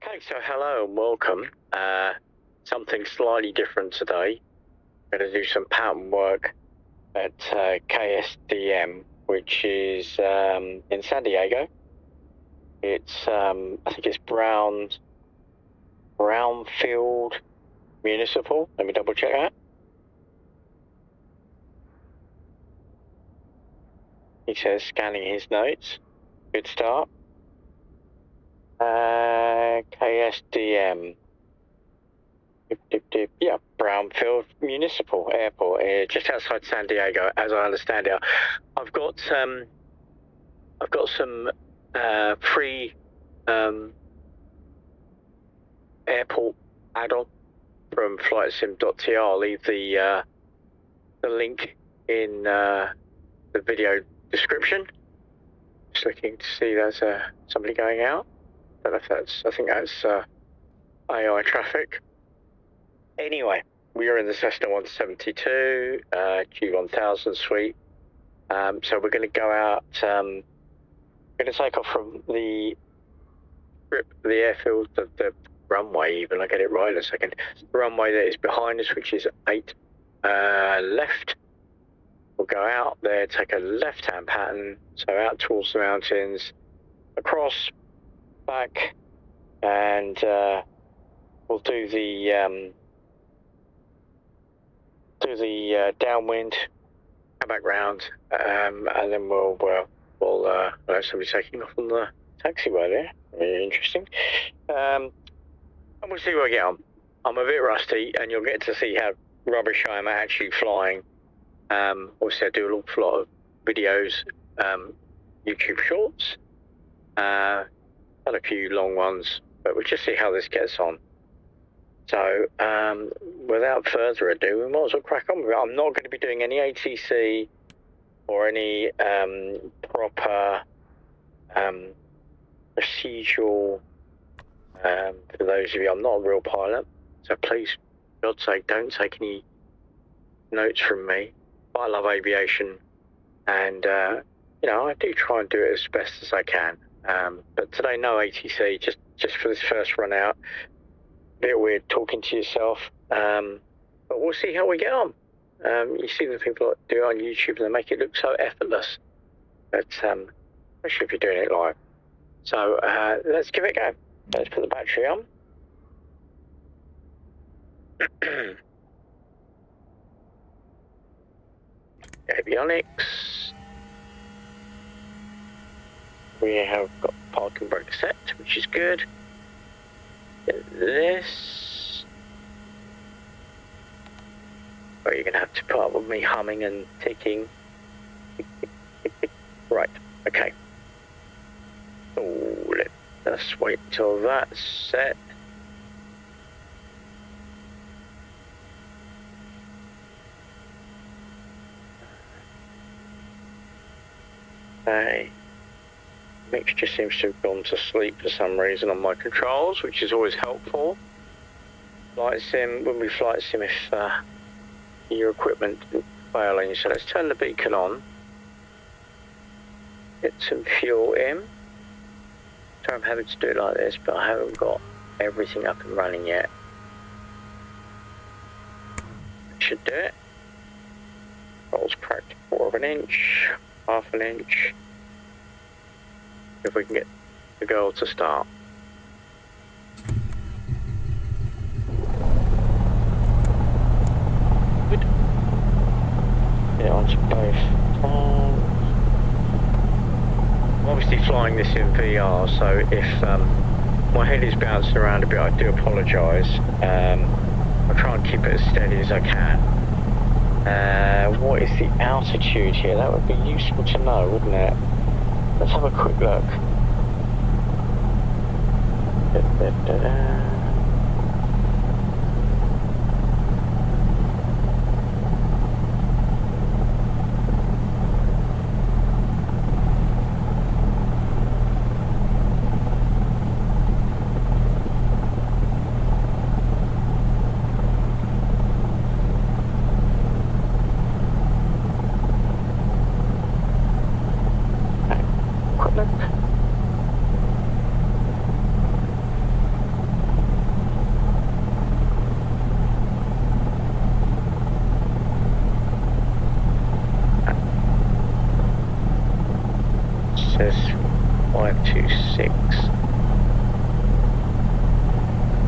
Okay, so hello and welcome. Something slightly different today. I'm going to do some pattern work at KSDM, which is in San Diego. It's I think it's Brownfield Municipal. Let me double check that. He says scanning his notes. Good start. KSDM. Yeah, Brownfield Municipal Airport, just outside San Diego, as I understand it. I've got some free airport add-on from Flightsim.to. I'll leave the link in the video description. Just looking to see there's somebody going out. I don't know if I think that's AI traffic. Anyway, we are in the Cessna 172 G1000 suite. So we're going to go out. We're going to take off from the airfield, the runway. Even I get it right in a second. The runway that is behind us, which is 8 left. We'll go out there, take a left-hand pattern, so out towards the mountains, across, back, and we'll do the downwind, come back round, and then we'll somebody taking off on the taxiway there. Very interesting. And we'll see where we get on. I'm a bit rusty, and you'll get to see how rubbish I am at actually flying. Obviously I do an awful lot of videos, YouTube shorts, and a few long ones, but we'll just see how this gets on. So without further ado, we might as well crack on with it. I'm not going to be doing any ATC or any proper procedural, for those of you, I'm not a real pilot, so please, for God's sake, don't take any notes from me. I love aviation, and you know, I do try and do it as best as I can. But today, no ATC, just for this first run out. A bit weird talking to yourself, but we'll see how we get on. You see the people that do it on YouTube and they make it look so effortless, but especially if you're doing it live. So let's give it a go. Let's put the battery on. Avionics. We have got parking brake set, which is good. Get this. Oh, you're gonna have to put up with me humming and ticking. Right, okay. So let's wait until that's set. Okay. Mixture seems to have gone to sleep for some reason on my controls, which is always helpful. Flight sim, when we flight sim, if your equipment didn't fail on you. So let's turn the beacon on. Get some fuel in. So I'm having to do it like this, but I haven't got everything up and running yet. Should do it. Rolls cracked 1/4 inch, 1/2 inch. If we can get the girl to start. Good. Get onto both. I'm obviously flying this in VR, so if my head is bouncing around a bit, I do apologise. I'll try and keep it as steady as I can. What is the altitude here? That would be useful to know, wouldn't it? Let's have a quick look. 326.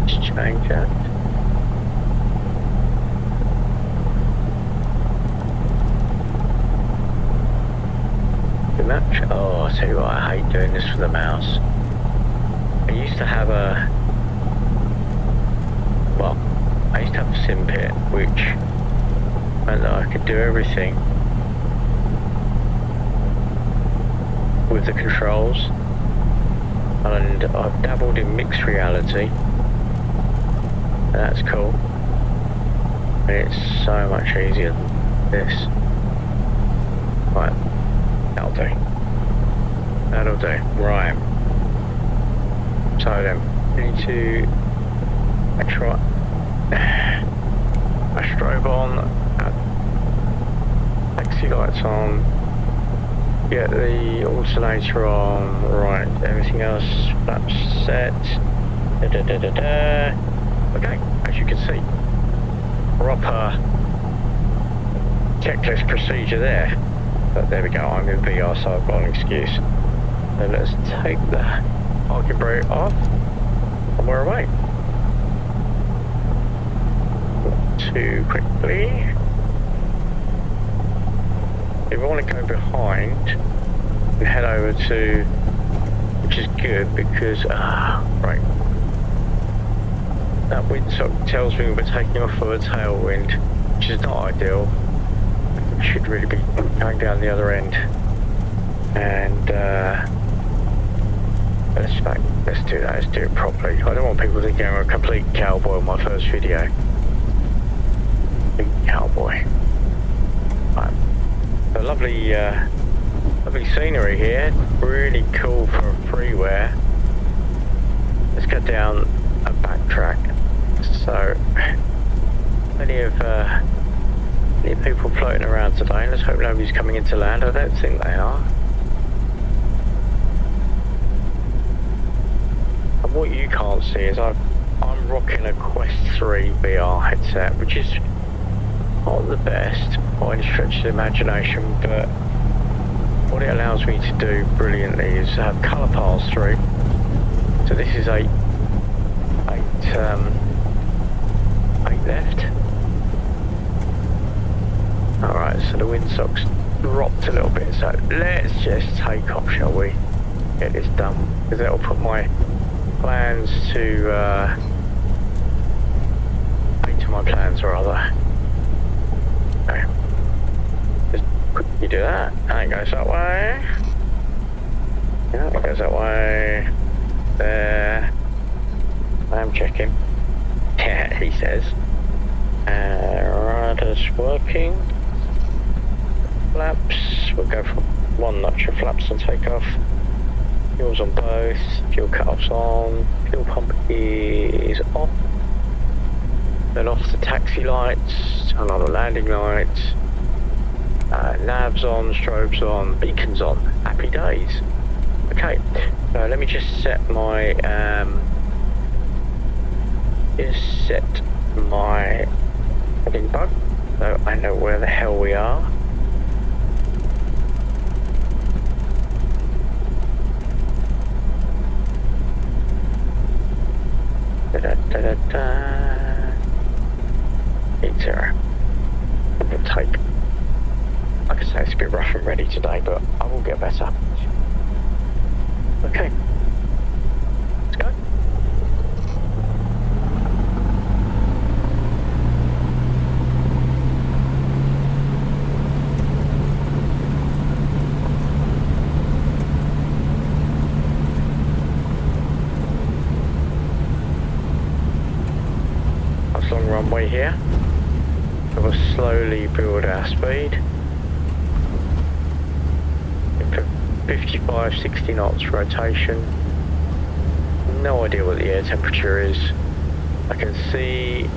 Let's change that. Too much? Oh, I tell you what, I hate doing this with the mouse. I used to have a sim pit, which meant that I could do everything with the controls, and I've dabbled in mixed reality, and that's cool, and it's so much easier than this. Right, that'll do. That'll do. Right. So then, we need to make sure I strobe on, taxi lights on, get the alternator on, right, everything else, flaps set, Okay, as you can see, proper checklist procedure there. But there we go, I'm in VR, so I've got an excuse. So let's take the parking brake off, and we're away. Too quickly. If I want to go behind and head over to, which is good because, right, that windsock tells me we're taking off of a tailwind, which is not ideal. We should really be going down the other end. And let's do that, let's do it properly. I don't want people thinking I'm a complete cowboy on my first video. Big cowboy. Right. A lovely scenery here. Really cool for freeware. Let's go down a backtrack. So, plenty of people floating around today. Let's hope nobody's coming into land. I don't think they are. And what you can't see is I'm rocking a Quest 3 VR headset, which is not the best by any stretch of the imagination, but what it allows me to do brilliantly is have colour pass through. So this is eight left. Alright, so the windsock's dropped a little bit, so let's just take off, shall we? Get this done, because that'll put my plans to my plans rather. Okay. Just quickly do that, and it goes that way. Yeah, it goes that way. There. I am checking. Yeah, he says. Radar's working. Flaps. We'll go for one notch of flaps and take off. Fuel's on both. Fuel cut-off's on. Fuel pump is off. Then off the taxi lights. Turn on the landing lights. Nav's on. Strobes on. Beacons on. Happy days. Okay. So let me just set my heading bug, so I know where the hell we are. Meter. It will take, like I say, it's a bit rough and ready today, but I will get better. Okay. Let's go. Long runway here, so we'll slowly build our speed. 55, 60 knots rotation. No idea what the air temperature is. I can see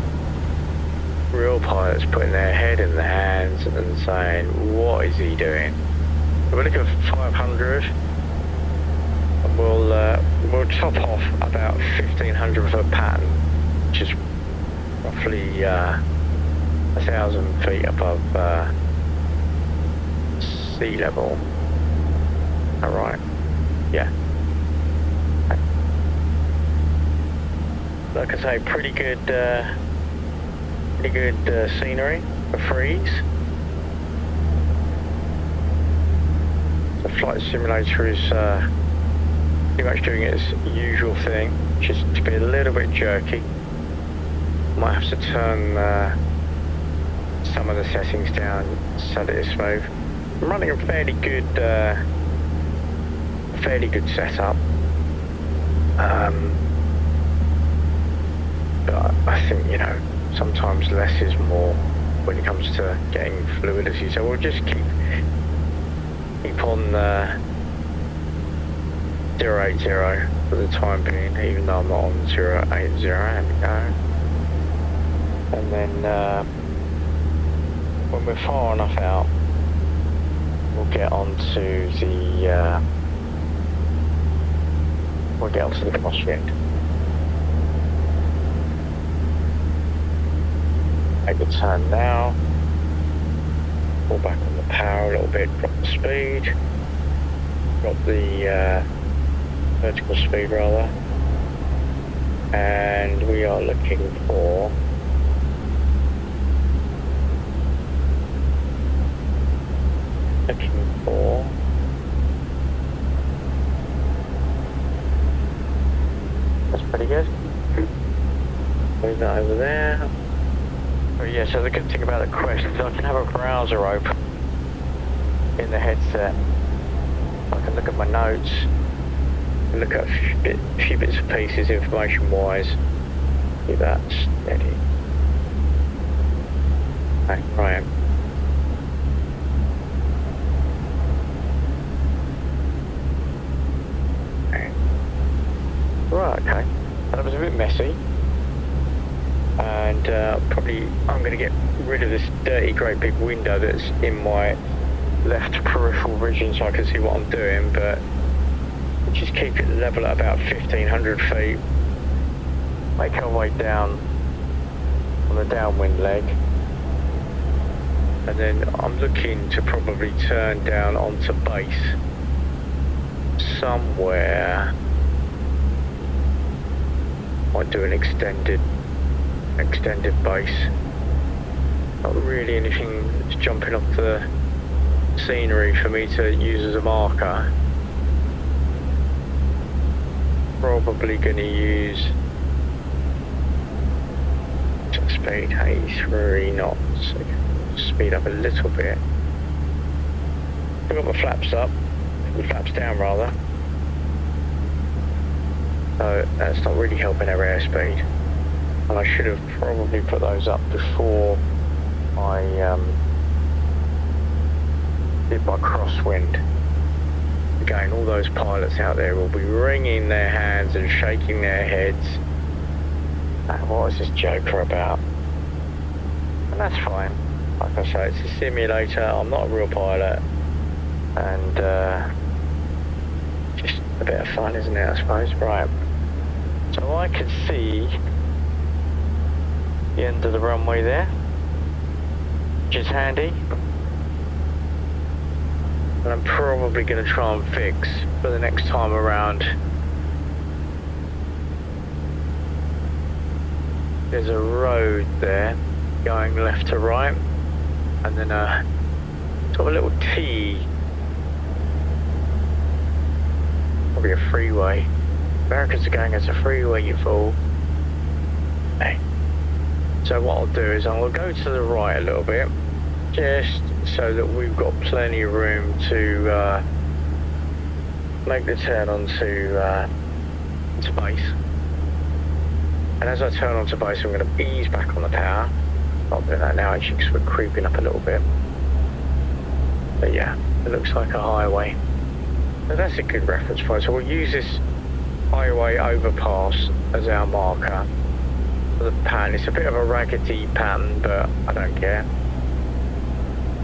real pilots putting their head in their hands and saying, what is he doing? So we're looking for 500, and we'll top off about 1500 foot pattern, which is roughly 1,000 feet above sea level. Alright, yeah. like I say, pretty good scenery for freeze. The flight simulator is pretty much doing its usual thing, just to be a little bit jerky. Might have to turn some of the settings down so that it's smooth. I'm running a fairly good setup. But I think, you know, sometimes less is more when it comes to getting fluidity. So we'll just keep on 080 for the time being, even though I'm not on 080. There we go. And then when we're far enough out, we'll get onto the crosswind. Make the turn now. Pull back on the power a little bit. Drop the speed. Drop the vertical speed rather. And we are looking for that's pretty good. Move that over there. Oh yeah, so the good thing about the Quest is I can have a browser open in the headset. I can look at my notes, look at a few bits and pieces information wise. See that steady. Okay, right. Right, okay. That was a bit messy. And probably I'm going to get rid of this dirty great big window that's in my left peripheral vision so I can see what I'm doing, but just keep it level at about 1500 feet. Make our way down on the downwind leg. And then I'm looking to probably turn down onto base somewhere. Might do an extended base. Not really anything that's jumping off the scenery for me to use as a marker. Probably going to use speed 83 knots. Speed up a little bit. I've got my flaps up, my flaps down rather. So that's not really helping our airspeed. And I should have probably put those up before I did my crosswind. Again, all those pilots out there will be wringing their hands and shaking their heads. What is this joker about? And that's fine. Like I say, it's a simulator. I'm not a real pilot. And just a bit of fun, isn't it, I suppose? Right. So I can see the end of the runway there, which is handy. And I'm probably going to try and fix for the next time around. There's a road there going left to right, and then a sort of a little T, probably a freeway. Americans are going as a freeway, you fool. Hey. So what I'll do is I'll go to the right a little bit, just so that we've got plenty of room to make the turn onto base. And as I turn onto base, I'm going to ease back on the power. Not doing that now actually because we're creeping up a little bit. But yeah, it looks like a highway. So that's a good reference point. So we'll use this highway overpass as our marker for the pattern. It's a bit of a raggedy pattern, but I don't care.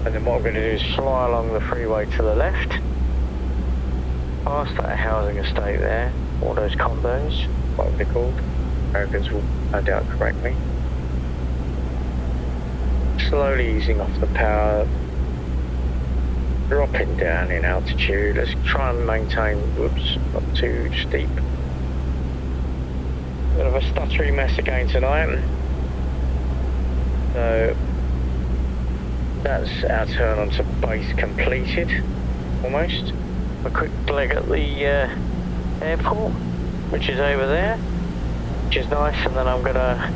And then what I'm going to do is fly along the freeway to the left, past that housing estate there, all those condos, what they're called. Americans will no doubt correct me. Slowly easing off the power, dropping down in altitude. Let's try and maintain, whoops, not too steep. Bit of of a stuttery mess again tonight. So that's our turn onto base completed, almost. A quick leg at the airport, which is over there, which is nice, and then I'm gonna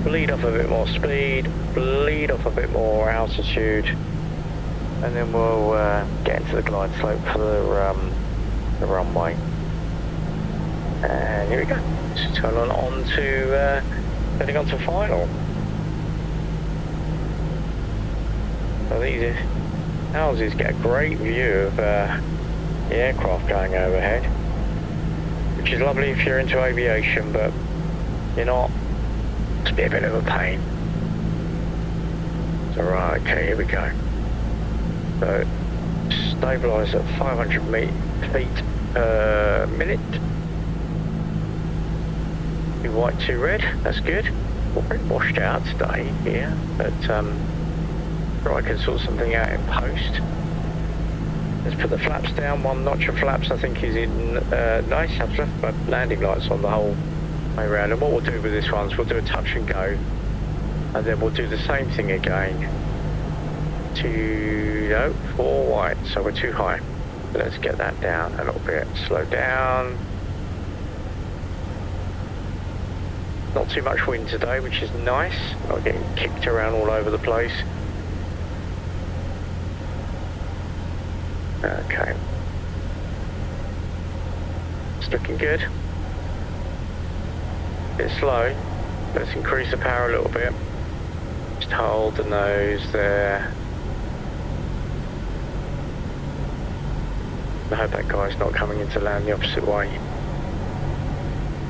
bleed off a bit more speed, bleed off a bit more altitude, and then we'll get into the glide slope for the runway. And here we go. Just turn on to heading on to final. So these houses get a great view of the aircraft going overhead, which is lovely if you're into aviation, but you're not. It's a bit of a pain. So right, okay, here we go. So stabilise at 500 feet per minute. 2 white, 2 red, that's good. We're pretty washed out today here, but sure I can sort something out in post. Let's put the flaps down. 1 notch of flaps I think is in nice. I've left my landing lights on the whole way around, and what we'll do with this one is we'll do a touch and go, and then we'll do the same thing again. 4 white, so we're too high. So let's get that down a little bit. Slow down. Not too much wind today, which is nice. Not getting kicked around all over the place. Okay. It's looking good. Bit slow. Let's increase the power a little bit. Just hold the nose there. I hope that guy's not coming in to land the opposite way.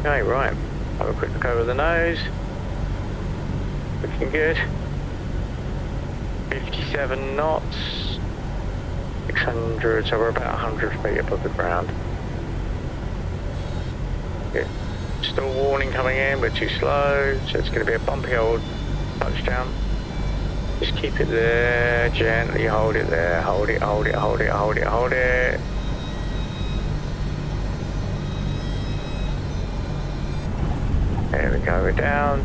Okay, right. Have a quick look over the nose. Looking good. 57 knots. 600, so we're about 100 feet above the ground. Good. Still warning coming in, we're too slow, so it's going to be a bumpy old touchdown. Just keep it there, gently hold it there, hold it, hold it, hold it, hold it, hold it. There we go, we're down.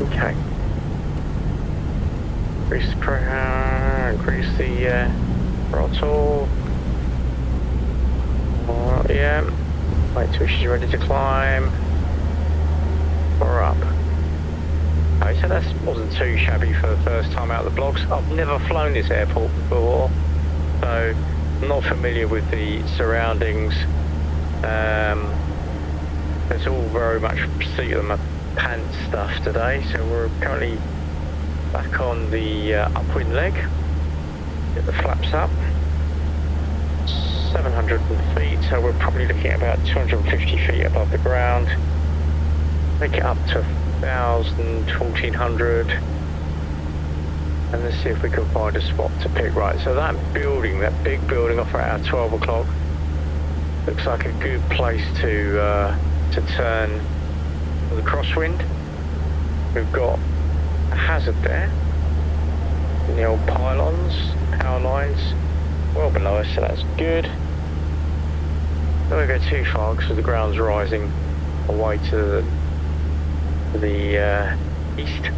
Okay. Increase the pressure, increase the throttle. Yeah. Wait till she's ready to climb. We're up. Okay, so that wasn't too shabby for the first time out of the blocks. I've never flown this airport before, so I'm not familiar with the surroundings. It's all very much seat of my pants stuff today, so we're currently back on the upwind leg. Get the flaps up. 700 feet, so we're probably looking at about 250 feet above the ground. Make it up to 1,000, 1,400, and let's see if we can find a spot to pick. Right, so that building, that big building off at 12 o'clock, looks like a good place to turn for the crosswind. We've got a hazard there in the old pylons, power lines, well below us, so that's good. Don't go too far because the ground's rising away to the east.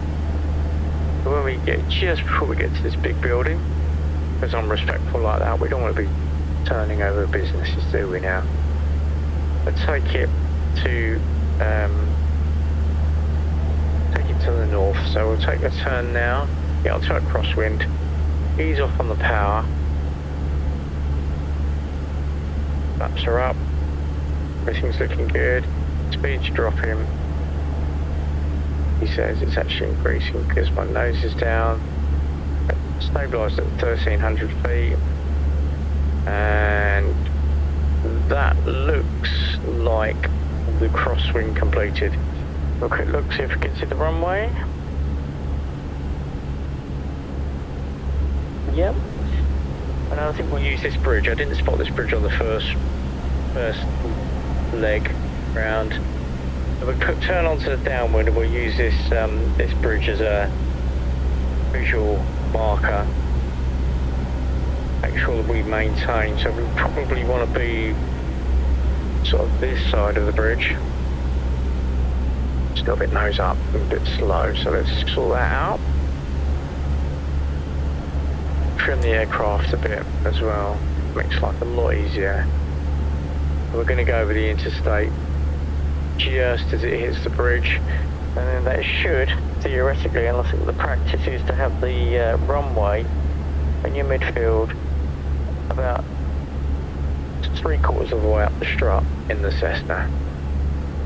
But when we get just before we get to this big building, because I'm respectful like that, we don't want to be turning over businesses, do we now? Let's take it to the north. So we'll take a turn now, get onto a crosswind, ease off on the power. Flaps are up, everything's looking good, speed's dropping. He says it's actually increasing because my nose is down. Stabilised at 1,300 feet, and that looks like the crosswind completed. Have a quick look, see if we can see the runway. Yep. And I think we'll use this bridge. I didn't spot this bridge on the first leg round. So we'll turn onto the downwind and we'll use this this bridge as a visual marker. Make sure that we maintain. So we probably want to be sort of this side of the bridge. a little bit nose up and a bit slow, so let's sort that out. Trim the aircraft a bit as well, makes life a lot easier. We're going to go over the interstate just as it hits the bridge, and then that should, theoretically, and I think the practice is to have the runway in your midfield about 3/4 of the way up the strut in the Cessna.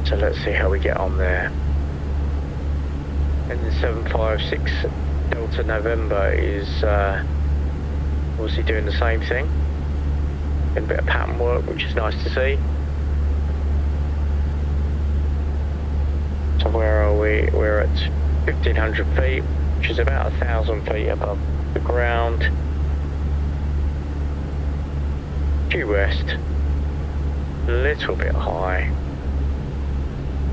So let's see how we get on there. And the 756 Delta November is obviously doing the same thing. A bit of pattern work, which is nice to see. So where are we? We're at 1,500 feet, which is about 1,000 feet above the ground. Due west, a little bit high,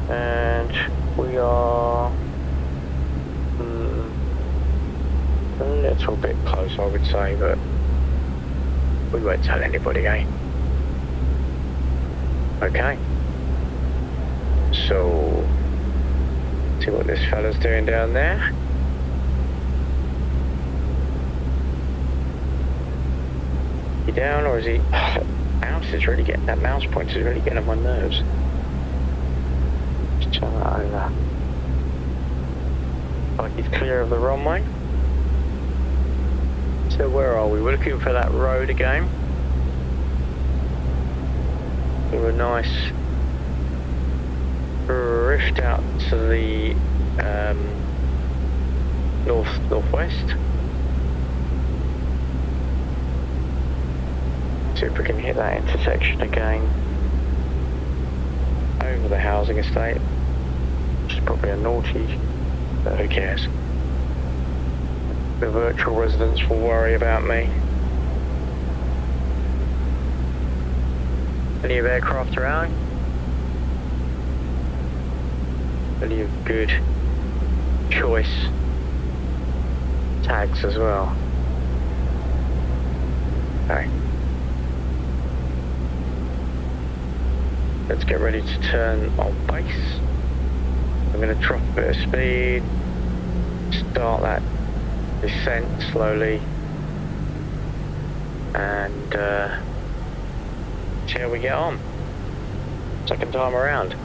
and we are a little bit close, I would say, but we won't tell anybody, eh? Okay. So, see what this fella's doing down there. He down, or is he? That mouse pointer is really getting on my nerves. Just turn that over. Like he's clear of the runway. So where are we? We're looking for that road again. Do a nice rift out to the northwest. See if we can hit that intersection again. Over the housing estate. Which is probably a naughty, but who cares? The virtual residents will worry about me. Plenty of aircraft around. Plenty of good choice tags as well. Okay. Let's get ready to turn on base. I'm going to drop a bit of speed, start that descent slowly, and see how we get on. Second time around.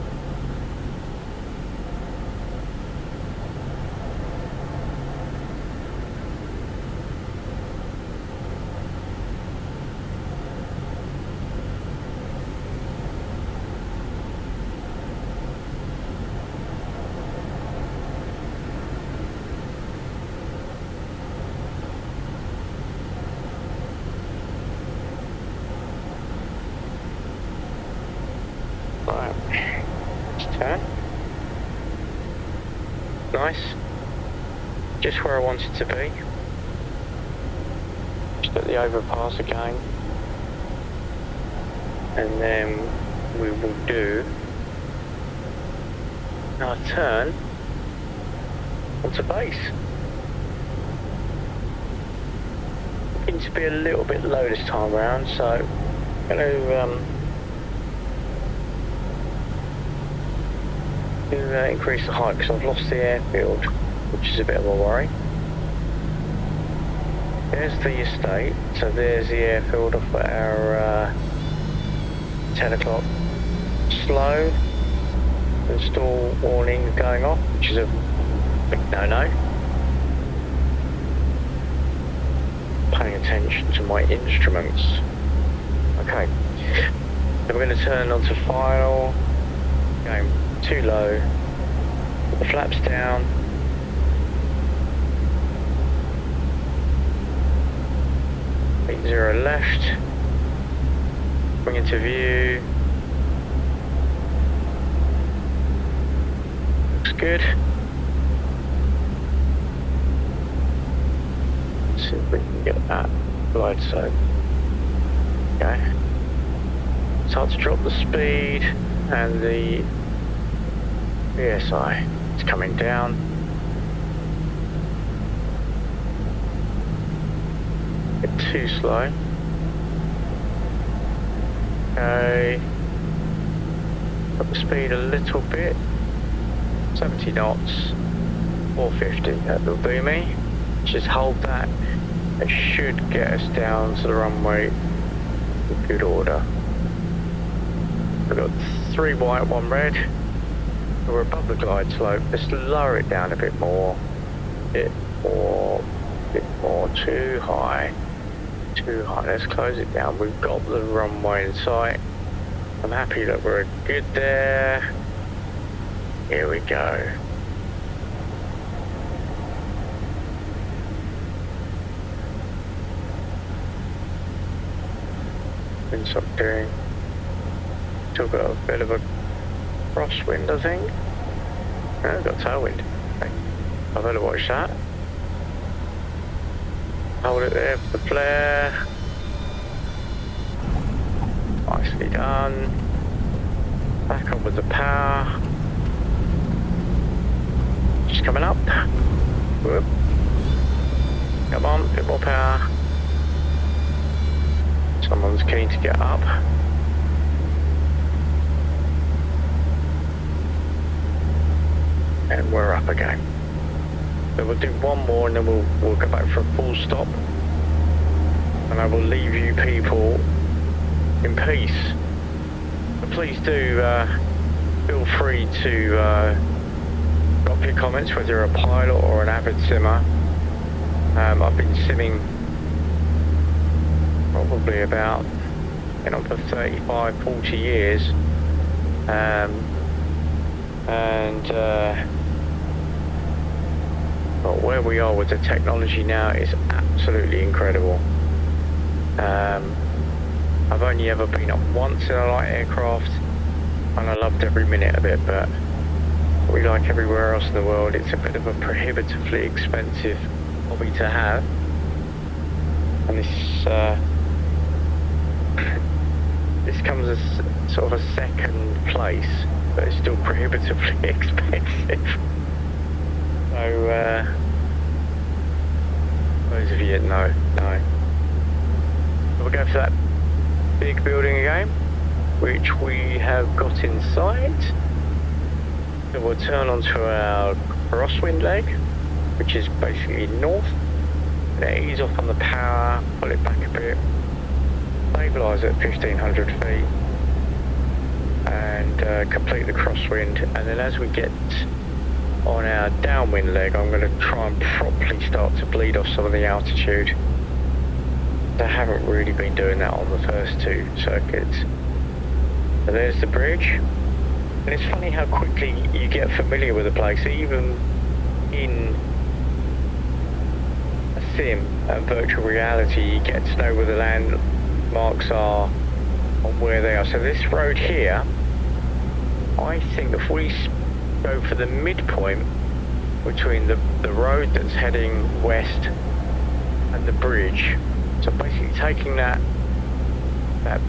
Nice. Just where I wanted to be. Just at the overpass again. And then we will do our turn onto base. Looking to be a little bit low this time around, so I'm going to increase the height because I've lost the airfield, which is a bit of a worry. There's the estate, so there's the airfield off at our 10 o'clock. Slow, install warning going off, which is a big no-no. Paying attention to my instruments. Okay, so we're going to turn onto final, going too low, put the flaps down, make 0 left, bring into view, looks good. Let's see if we can get that glide slope. Okay, start to drop the speed and the PSI is coming down. Bit too slow. Okay. Up the speed a little bit. 70 knots, 450, that'll do me. Just hold that. It should get us down to the runway in good order. We've got 3 white, 1 red. We're above the glide slope. Let's lower it down a bit more. Bit more. Too high. Too high. Let's close it down. We've got the runway in sight. I'm happy that we're good there. Here we go. Vincent doing. Still got a bit of a crosswind, I think. No, we've got tailwind. Okay. I better watch that. Hold it there for the flare. Nicely done. Back on with the power. Just coming up. Whoop. Come on, a bit more power. Someone's keen to get up. And we're up again. So we'll do one more and then we'll go back for a full stop. And I will leave you people in peace. But please do feel free to drop your comments whether you're a pilot or an avid simmer. I've been simming probably about, for 35, 40 years. But where we are with the technology now is absolutely incredible. I've only ever been up once in a light aircraft and I loved every minute of it, but we like everywhere else in the world, it's a bit of a prohibitively expensive hobby to have. And this comes as sort of a second place, but it's still prohibitively expensive. So, those of you that know. So we'll go for that big building again, which we have got in sight. So we'll turn onto our crosswind leg, which is basically north. Then ease off on the power, pull it back a bit, stabilise at 1500 feet, and complete the crosswind. And then as we get on our downwind leg, I'm going to try and properly start to bleed off some of the altitude. I haven't really been doing that on the first 2 circuits. So there's the bridge. And it's funny how quickly you get familiar with the place, even in a sim and virtual reality. You get to know where the landmarks are and where they are. So this road here, I think if we go for the midpoint between the road that's heading west and the bridge, so basically taking that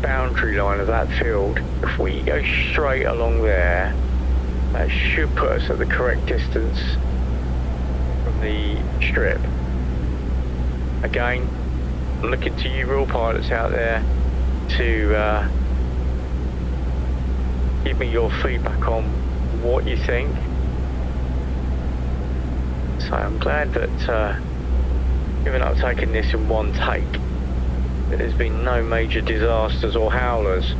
boundary line of that field, if we go straight along there, that should put us at the correct distance from the strip. Again, I'm looking to you real pilots out there to give me your feedback on what you think. So I'm glad that given I've taken this in one take, there's been no major disasters or howlers.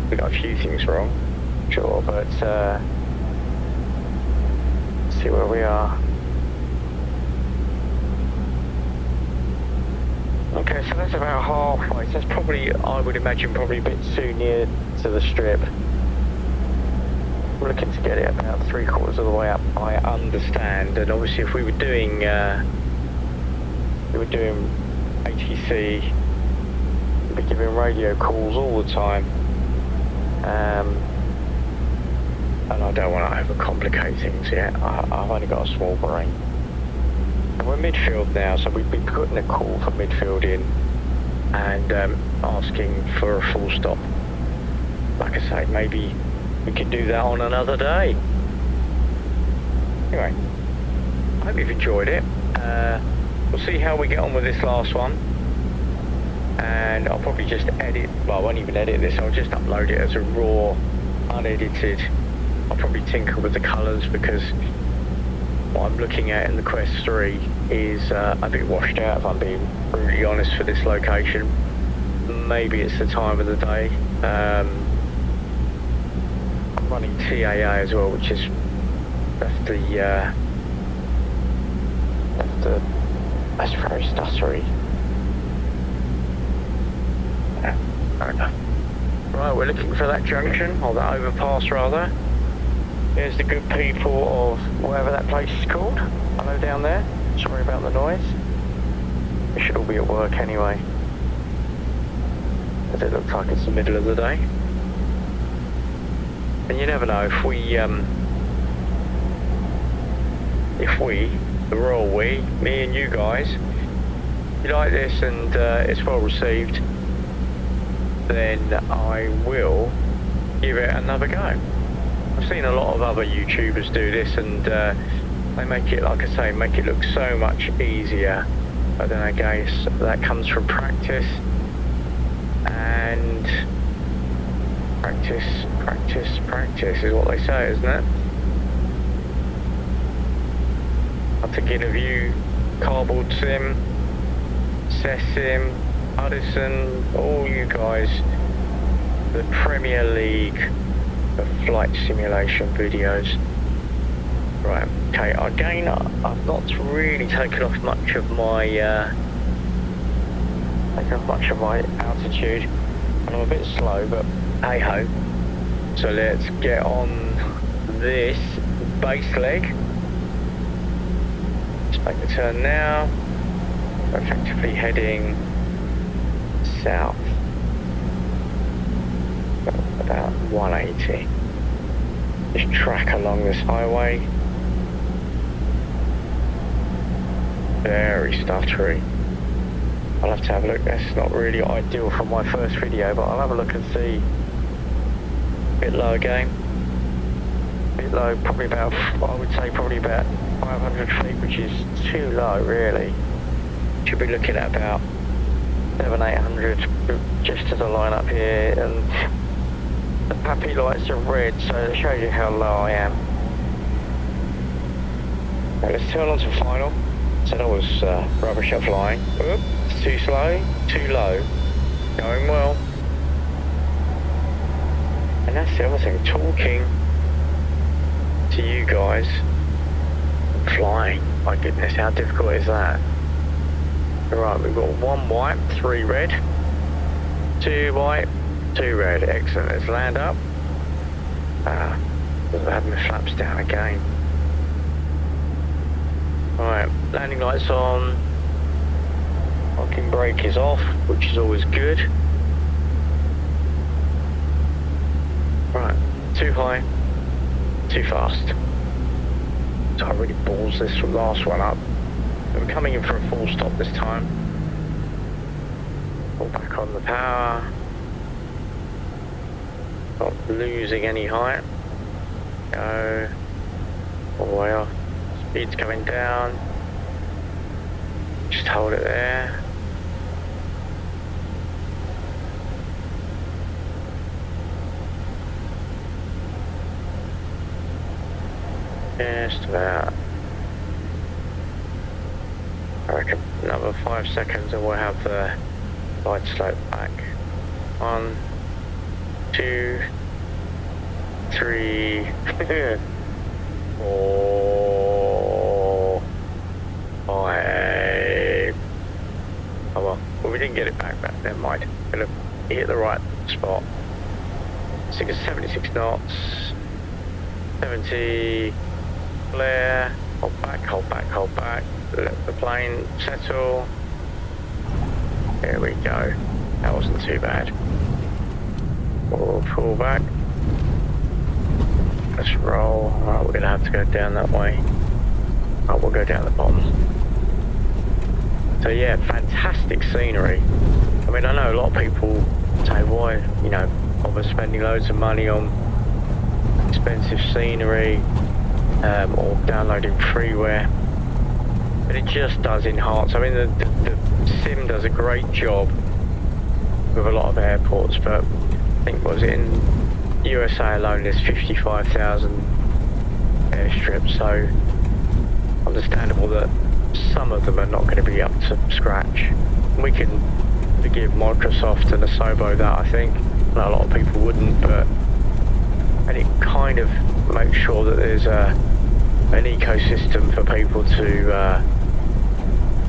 We got a few things wrong, sure, but let's see where we are. Okay, so that's about halfway. So that's probably, I would imagine, probably a bit too near to the strip. We're looking to get it about 3/4 of the way up, I understand. And obviously, if we were doing ATC, we'd be giving radio calls all the time. And I don't want to overcomplicate things yet. I've only got a small brain. And we're midfield now, so we've been putting a call for midfield in and asking for a full stop. Like I say, maybe we can do that on another day. Anyway, I hope you've enjoyed it. We'll see how we get on with this last one. And I'll probably just edit, well, I won't even edit this, I'll just upload it as a raw, unedited I'll probably tinker with the colours because what I'm looking at in the Quest 3 is a bit washed out, if I'm being brutally honest, for this location. Maybe it's the time of the day. I'm running TAA as well, which is that's very stuttery. Fair enough. Right, we're looking for that junction, or that overpass rather. Here's the good people of whatever that place is called. Hello down there. Sorry about the noise. We should all be at work anyway, as it looks like it's the middle of the day. And you never know, if we, the royal we, me and you guys, you like this and it's well received, then I will give it another go. I've seen a lot of other YouTubers do this and they make it, like I say, make it look so much easier. But then I guess that comes from practice and practice is what they say, isn't it? I'm thinking of you, Cardboard Sim, Sim, Hudson, all you guys, the Premier League of flight simulation videos. Right, okay, again, I've not really taken off much of my altitude, and I'm a bit slow, but hey ho. So let's get on this base leg. Let's make the turn now. We're effectively heading south. About 180. Just track along this highway. Very stuttery. I'll have to have a look. That's not really ideal for my first video, but I'll have a look and see. A bit low again. A bit low, probably about, I would say probably about 500 feet, which is too low really. Should be looking at about 700-800 just to the line up here, and the puppy lights are red, so it shows you how low I am. Right, let's turn on to final. Said I was rubbish at flying. Oop, it's too slow, too low. Going well. And that's the other thing, talking to you guys and flying. My goodness, how difficult is that? Right, we've got 1 white, 3 red, 2 white, 2 red. Excellent. Let's land up. I've had my flaps down again. Right, landing lights on. Parking brake is off, which is always good. Right, too high, too fast. So I really balls this last one up. I'm coming in for a full stop this time. Pull back on the power. Not losing any height. Go all the way off. Speed's coming down. Just hold it there. Just about. I reckon another 5 seconds and we'll have the light slope back. 1, 2, 3, 4, 5. Oh well, we didn't get it back, but never mind. Gonna hit the right spot. 76 knots. 70. Flare. Hold back, hold back, hold back. Let the plane settle. There we go. That wasn't too bad. We'll pull back. Let's roll. Alright, we're going to have to go down that way. Oh, we'll go down the bottom. So yeah, fantastic scenery. I mean, I know a lot of people say, why, you know, bother spending loads of money on expensive scenery or downloading freeware. But it just does enhance. I mean, the sim does a great job with a lot of airports, but I think was in USA alone there's 55,000 airstrips, so understandable that some of them are not going to be up to scratch. We can forgive Microsoft and Asobo that, I think. A lot of people wouldn't, but and it kind of makes sure that there's an ecosystem for people to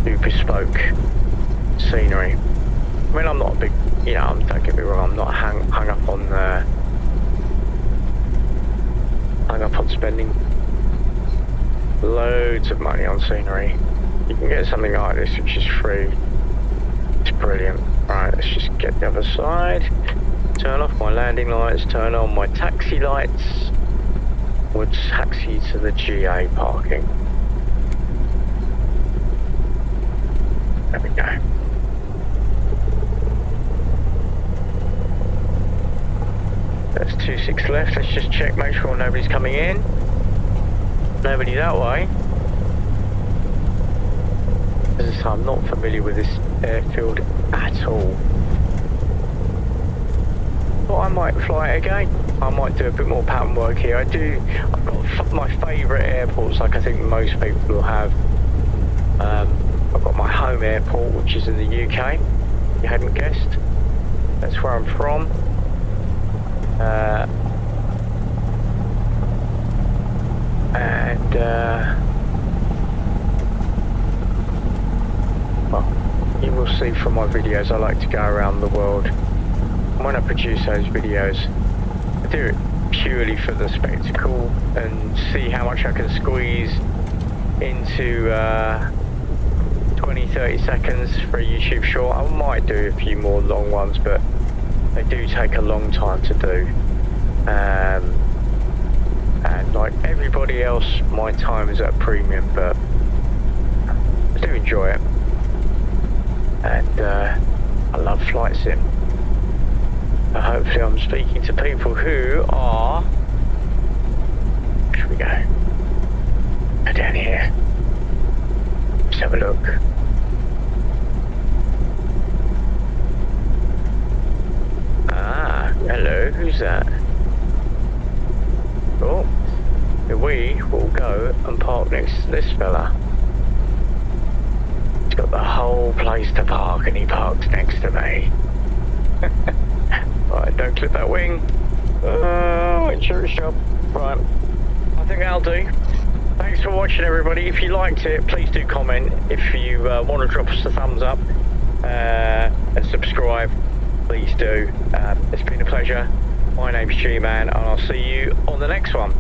do bespoke scenery. I mean, I'm not a big, you know, don't get me wrong, I'm not hung up on spending loads of money on scenery. You can get something like this which is free. It's brilliant. Right, let's just get the other side. Turn off my landing lights, turn on my taxi lights. We'll taxi to the GA parking. There we go. That's 26 left. Let's just check, make sure nobody's coming in. Nobody that way. As I say, I'm not familiar with this airfield at all. But I might fly it again. I might do a bit more pattern work here. I've got my favourite airports, like I think most people will have. I've got my home airport, which is in the UK. You hadn't guessed. That's where I'm from. Well, you will see from my videos, I like to go around the world. And when I produce those videos, I do it purely for the spectacle and see how much I can squeeze into 20-30 seconds for a YouTube short. I might do a few more long ones, but they do take a long time to do. And like everybody else, my time is at premium, but I do enjoy it. And I love flight sim. Hopefully I'm speaking to people who are... Where should we go? Go down here. Let's have a look. Ah, hello, who's that? Oh, we will go and park next to this fella. He's got the whole place to park and he parks next to me. Right, don't clip that wing. Oh, insurance job. Right, I think that'll do. Thanks for watching, everybody. If you liked it, please do comment. If you want to drop us a thumbs up and subscribe, please do. It's been a pleasure. My name's GMan, and I'll see you on the next one.